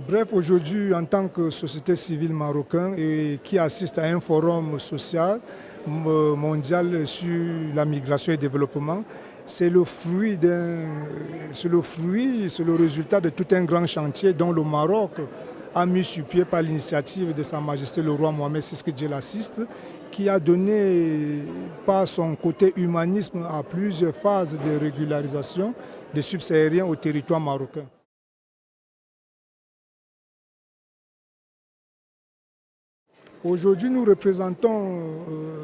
Bref, aujourd'hui, en tant que société civile marocaine et qui assiste à un forum social mondial sur la migration et le développement, c'est le résultat de tout un grand chantier dont le Maroc a mis sur pied par l'initiative de Sa Majesté le roi Mohamed VI Dieu l'assiste, qui a donné par son côté humanisme à plusieurs phases de régularisation des subsahariens au territoire marocain. Aujourd'hui, nous représentons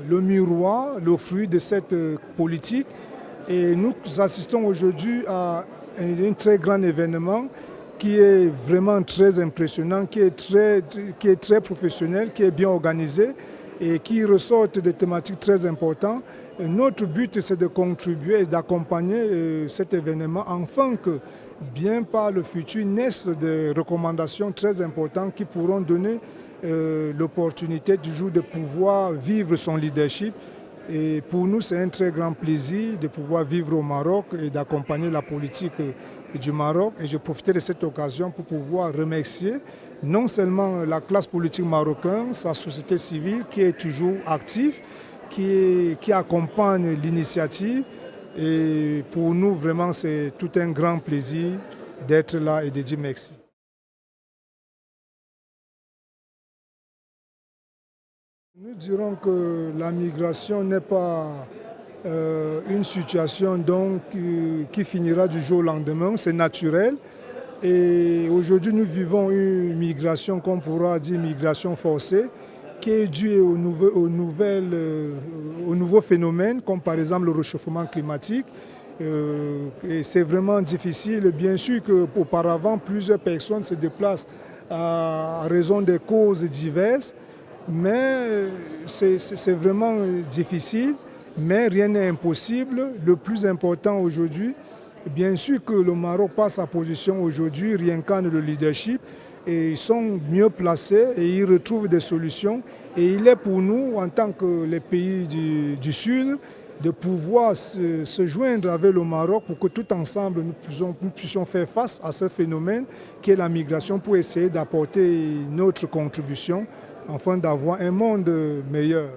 le miroir, le fruit de cette politique, et nous assistons aujourd'hui à un très grand événement qui est vraiment très impressionnant, qui est très professionnel, qui est bien organisé et qui ressort des thématiques très importantes. Notre but, c'est de contribuer et d'accompagner cet événement afin que, bien par le futur, naissent des recommandations très importantes qui pourront donner l'opportunité du jour de pouvoir vivre son leadership. Et pour nous, c'est un très grand plaisir de pouvoir vivre au Maroc et d'accompagner la politique du Maroc. Et je profite de cette occasion pour pouvoir remercier non seulement la classe politique marocaine, sa société civile qui est toujours active, qui accompagne l'initiative. Et pour nous, vraiment, c'est tout un grand plaisir d'être là et de dire merci. Nous dirons que la migration n'est pas une situation donc, qui finira du jour au lendemain, c'est naturel. Et aujourd'hui, nous vivons une migration, qu'on pourra dire migration forcée, qui est due aux nouveaux phénomènes, comme par exemple le réchauffement climatique. Et c'est vraiment difficile. Bien sûr qu'auparavant, plusieurs personnes se déplacent à raison des causes diverses. Mais c'est vraiment difficile, mais rien n'est impossible. Le plus important aujourd'hui, bien sûr que le Maroc, par sa position aujourd'hui, réincarne le leadership et ils sont mieux placés et ils retrouvent des solutions. Et il est pour nous, en tant que les pays du Sud, de pouvoir se joindre avec le Maroc pour que tout ensemble nous puissions faire face à ce phénomène qui est la migration pour essayer d'apporter notre contribution afin d'avoir un monde meilleur.